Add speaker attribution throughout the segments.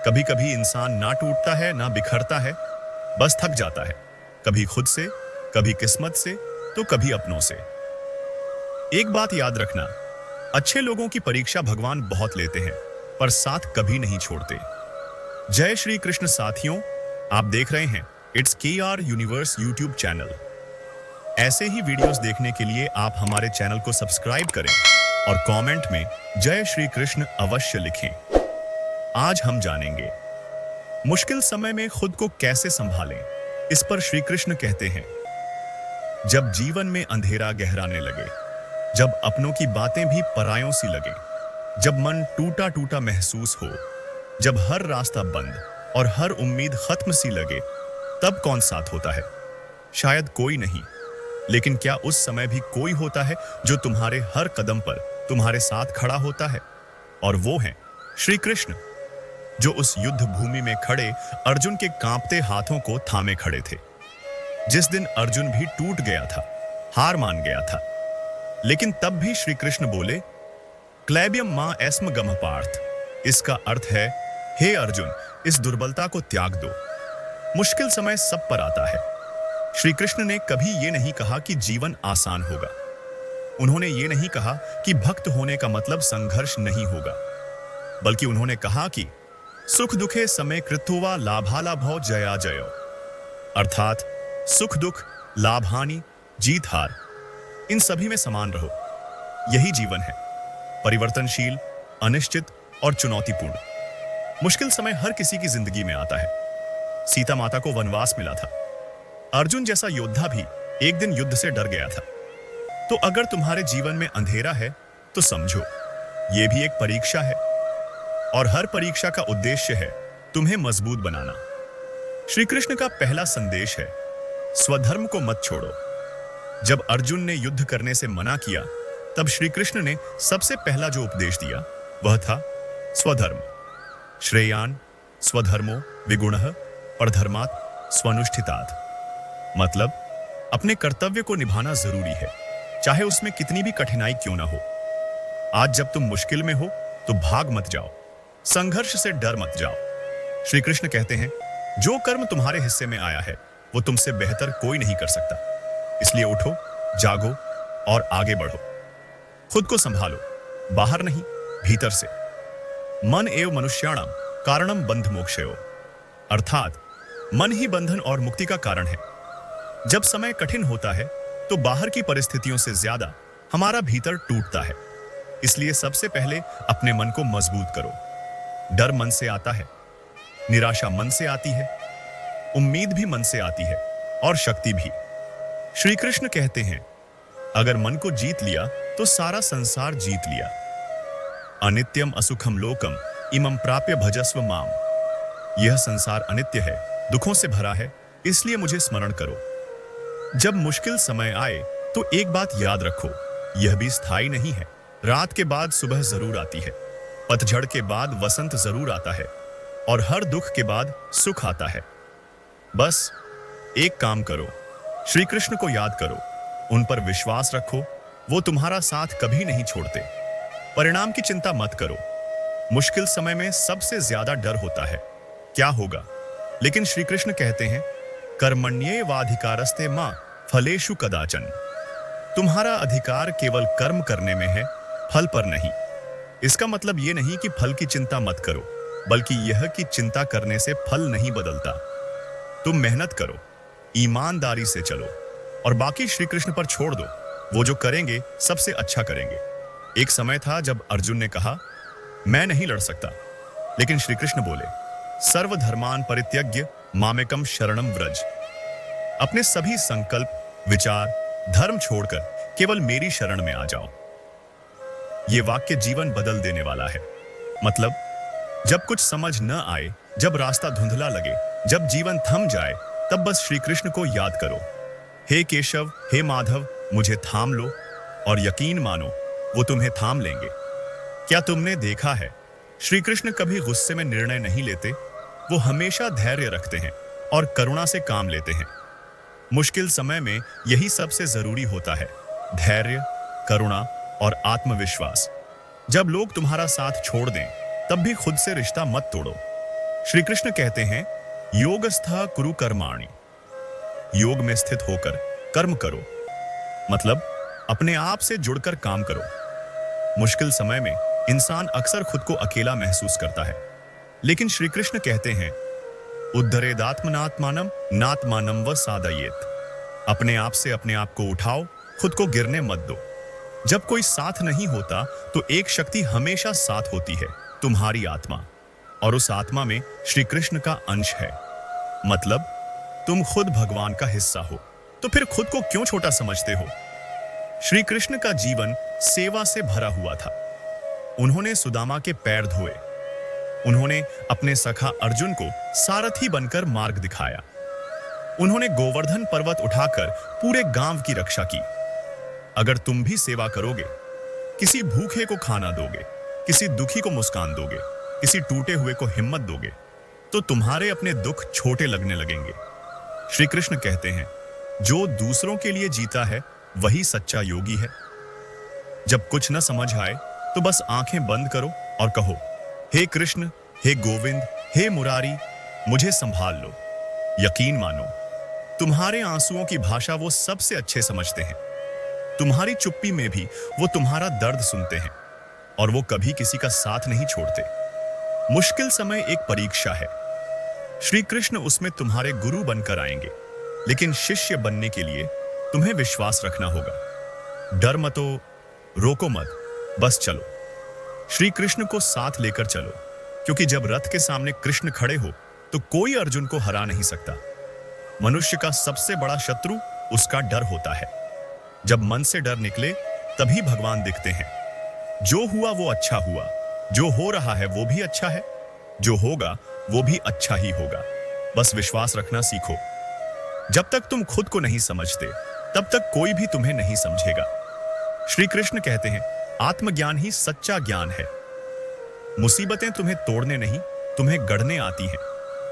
Speaker 1: कभी कभी इंसान ना टूटता है ना बिखरता है, बस थक जाता है। कभी खुद से, कभी किस्मत से, तो कभी अपनों से। एक बात याद रखना, अच्छे लोगों की परीक्षा भगवान बहुत लेते हैं, पर साथ कभी नहीं छोड़ते। जय श्री कृष्ण साथियों, आप देख रहे हैं it's KR universe YouTube channel. ऐसे ही वीडियोस देखने के लिए आप हमारे चैनल को सब्सक्राइब करें और कमेंट में जय श्री कृष्ण अवश्य लिखें। आज हम जानेंगे मुश्किल समय में खुद को कैसे संभालें। इस पर श्री कृष्ण कहते हैं, जब जीवन में अंधेरा गहराने लगे, जब अपनों की बातें भी परायों सी लगे, जब मन टूटा टूटा महसूस हो, जब हर रास्ता बंद और हर उम्मीद खत्म सी लगे, तब कौन साथ होता है? शायद कोई नहीं, लेकिन क्या उस समय भी कोई होता है जो तुम्हारे हर कदम पर तुम्हारे साथ खड़ा होता है? और वो है श्री कृष्ण, जो उस युद्ध भूमि में खड़े अर्जुन के कांपते हाथों को थामे खड़े थे। जिस दिन अर्जुन भी टूट गया था, हार मान गया था, लेकिन तब भी श्री कृष्ण बोले, क्लैब्यम मां एस्म गमः पार्थ। इसका अर्थ है, हे अर्जुन, इस दुर्बलता को त्याग दो। मुश्किल समय सब पर आता है। श्री कृष्ण ने कभी ये नहीं कहा कि जीवन आसान होगा। उन्होंने ये नहीं कहा कि भक्त होने का मतलब संघर्ष नहीं होगा, बल्कि उन्होंने कहा कि सुख दुखे समय कृत्वा लाभालाभौ जया जयो। अर्थात सुख दुख, लाभ हानि, जीत हार, इन सभी में समान रहो। यही जीवन है, परिवर्तनशील, अनिश्चित और चुनौतीपूर्ण। मुश्किल समय हर किसी की जिंदगी में आता है। सीता माता को वनवास मिला था। अर्जुन जैसा योद्धा भी एक दिन युद्ध से डर गया था। तो अगर तुम्हारे जीवन में अंधेरा है, तो समझो यह भी एक परीक्षा है, और हर परीक्षा का उद्देश्य है तुम्हें मजबूत बनाना। श्री कृष्ण का पहला संदेश है, स्वधर्म को मत छोड़ो। जब अर्जुन ने युद्ध करने से मना किया, तब श्री कृष्ण ने सबसे पहला जो उपदेश दिया वह था स्वधर्म। श्रेयान स्वधर्मो विगुणः परधर्मात् स्वनुष्ठितात्। मतलब अपने कर्तव्य को निभाना जरूरी है, चाहे उसमें कितनी भी कठिनाई क्यों ना हो। आज जब तुम मुश्किल में हो तो भाग मत जाओ, संघर्ष से डर मत जाओ। श्री कृष्ण कहते हैं, जो कर्म तुम्हारे हिस्से में आया है वो तुमसे बेहतर कोई नहीं कर सकता। इसलिए उठो, जागो और आगे बढ़ो। खुद को संभालो, बाहर नहीं भीतर से। मन एव मनुष्याणाम कारणम बंध मोक्षयो। अर्थात मन ही बंधन और मुक्ति का कारण है। जब समय कठिन होता है तो बाहर की परिस्थितियों से ज्यादा हमारा भीतर टूटता है। इसलिए सबसे पहले अपने मन को मजबूत करो। डर मन से आता है, निराशा मन से आती है, उम्मीद भी मन से आती है, और शक्ति भी। श्री कृष्ण कहते हैं, अगर मन को जीत लिया तो सारा संसार जीत लिया। अनित्यम असुखम लोकम इमं प्राप्य भजस्व माम। यह संसार अनित्य है, दुखों से भरा है, इसलिए मुझे स्मरण करो। जब मुश्किल समय आए तो एक बात याद रखो, यह भी स्थायी नहीं है। रात के बाद सुबह जरूर आती है, पतझड़ के बाद वसंत जरूर आता है, और हर दुख के बाद सुख आता है। बस एक काम करो, श्री कृष्ण को याद करो, उन पर विश्वास रखो, वो तुम्हारा साथ कभी नहीं छोड़ते। परिणाम की चिंता मत करो। मुश्किल समय में सबसे ज्यादा डर होता है, क्या होगा? लेकिन श्री कृष्ण कहते हैं, कर्मण्येवाधिकारस्ते मां फलेषु कदाचन। तुम्हारा अधिकार केवल कर्म करने में है, फल पर नहीं। इसका मतलब यह नहीं कि फल की चिंता मत करो, बल्कि यह कि चिंता करने से फल नहीं बदलता। तुम मेहनत करो, ईमानदारी से चलो, और बाकी श्री कृष्ण पर छोड़ दो। वो जो करेंगे सबसे अच्छा करेंगे। एक समय था जब अर्जुन ने कहा, मैं नहीं लड़ सकता, लेकिन श्री कृष्ण बोले, सर्वधर्मान परित्यज्य मामेकम शरणम व्रज। अपने सभी संकल्प, विचार, धर्म छोड़कर केवल मेरी शरण में आ जाओ। ये वाक्य जीवन बदल देने वाला है। मतलब जब कुछ समझ न आए, जब रास्ता धुंधला लगे, जब जीवन थम जाए, तब बस श्री कृष्ण को याद करो। हे केशव, हे माधव, मुझे थाम लो, और यकीन मानो वो तुम्हें थाम लेंगे। क्या तुमने देखा है, श्री कृष्ण कभी गुस्से में निर्णय नहीं लेते। वो हमेशा धैर्य रखते हैं और करुणा से काम लेते हैं। मुश्किल समय में यही सबसे जरूरी होता है, धैर्य, करुणा और आत्मविश्वास। जब लोग तुम्हारा साथ छोड़ दें, तब भी खुद से रिश्ता मत तोड़ो। श्री कृष्ण कहते हैं, योगस्था कुरु कर्माणि। योग में स्थित होकर कर्म करो, मतलब अपने आप से जुड़कर काम करो। मुश्किल समय में इंसान अक्सर खुद को अकेला महसूस करता है, लेकिन श्री कृष्ण कहते हैं, उद्धरेदात्मनात्मानम नात्मानम व साधयेत। अपने आप से अपने आप को उठाओ, खुद को गिरने मत दो। जब कोई साथ नहीं होता तो एक शक्ति हमेशा साथ होती है, तुम्हारी आत्मा। और उस आत्मा में श्री कृष्ण का अंश है। मतलब तुम खुद भगवान का हिस्सा हो, तो फिर खुद को क्यों छोटा समझते हो? श्री कृष्ण का जीवन सेवा से भरा हुआ था। उन्होंने सुदामा के पैर धोए। उन्होंने अपने सखा अर्जुन को सारथी बनकर मार्ग दिखाया। उन्होंने गोवर्धन पर्वत उठाकर पूरे गांव की रक्षा की। अगर तुम भी सेवा करोगे, किसी भूखे को खाना दोगे, किसी दुखी को मुस्कान दोगे, किसी टूटे हुए को हिम्मत दोगे, तो तुम्हारे अपने दुख छोटे लगने लगेंगे। श्री कृष्ण कहते हैं, जो दूसरों के लिए जीता है वही सच्चा योगी है। जब कुछ न समझ आए तो बस आंखें बंद करो और कहो, हे कृष्ण, हे गोविंद, हे मुरारी, मुझे संभाल लो। यकीन मानो, तुम्हारे आंसुओं की भाषा वो सबसे अच्छे समझते हैं। तुम्हारी चुप्पी में भी वो तुम्हारा दर्द सुनते हैं, और वो कभी किसी का साथ नहीं छोड़ते। मुश्किल समय एक परीक्षा है। श्री कृष्ण उसमें तुम्हारे गुरु बनकर आएंगे, लेकिन शिष्य बनने के लिए तुम्हें विश्वास रखना होगा। डर मतो, रोको मत, बस चलो। श्री कृष्ण को साथ लेकर चलो, क्योंकि जब रथ के सामने कृष्ण खड़े हो तो कोई अर्जुन को हरा नहीं सकता। मनुष्य का सबसे बड़ा शत्रु उसका डर होता है। जब मन से डर निकले तभी भगवान दिखते हैं। जो हुआ वो अच्छा हुआ, जो हो रहा है वो भी अच्छा है, जो होगा वो भी अच्छा ही होगा। बस विश्वास रखना सीखो। जब तक तुम खुद को नहीं समझते, तब तक कोई भी तुम्हें नहीं समझेगा। श्री कृष्ण कहते हैं, आत्मज्ञान ही सच्चा ज्ञान है। मुसीबतें तुम्हें तोड़ने नहीं, तुम्हें गढ़ने आती हैं,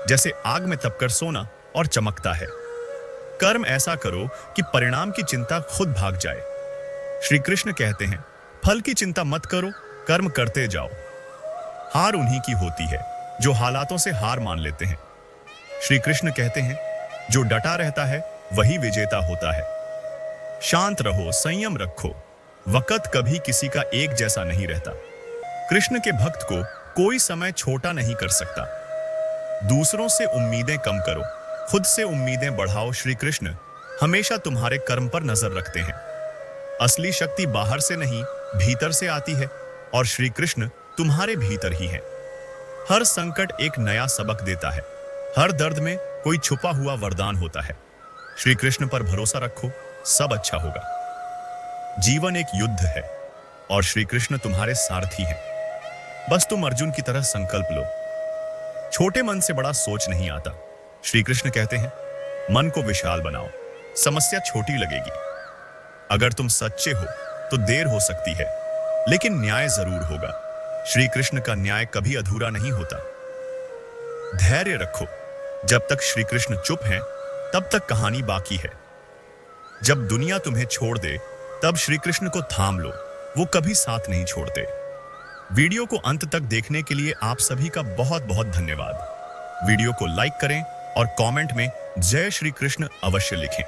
Speaker 1: जैसे आग में तपकर सोना और चमकता है। कर्म ऐसा करो कि परिणाम की चिंता खुद भाग जाए। श्री कृष्ण कहते हैं, फल की चिंता मत करो, कर्म करते जाओ। हार उन्हीं की होती है जो हालातों से हार मान लेते हैं। श्री कृष्ण कहते हैं, जो डटा रहता है वही विजेता होता है। शांत रहो, संयम रखो। वक्त कभी किसी का एक जैसा नहीं रहता। कृष्ण के भक्त को कोई समय छोटा नहीं कर सकता। दूसरों से उम्मीदें कम करो, खुद से उम्मीदें बढ़ाओ। श्री कृष्ण हमेशा तुम्हारे कर्म पर नजर रखते हैं। असली शक्ति बाहर से नहीं, भीतर से आती है, और श्री कृष्ण तुम्हारे भीतर ही हैं। हर संकट एक नया सबक देता है। हर दर्द में कोई छुपा हुआ वरदान होता है। श्री कृष्ण पर भरोसा रखो, सब अच्छा होगा। जीवन एक युद्ध है और श्री कृष्ण तुम्हारे सारथी हैं। बस तुम अर्जुन की तरह संकल्प लो। छोटे मन से बड़ा सोच नहीं आता। श्री कृष्ण कहते हैं, मन को विशाल बनाओ, समस्या छोटी लगेगी। अगर तुम सच्चे हो तो देर हो सकती है, लेकिन न्याय जरूर होगा। श्री कृष्ण का न्याय कभी अधूरा नहीं होता। धैर्य रखो, जब तक श्री कृष्ण चुप हैं, तब तक कहानी बाकी है। जब दुनिया तुम्हें छोड़ दे, तब श्री कृष्ण को थाम लो, वो कभी साथ नहीं छोड़ते। वीडियो को अंत तक देखने के लिए आप सभी का बहुत बहुत धन्यवाद। वीडियो को लाइक करें और कमेंट में जय श्री कृष्ण अवश्य लिखें।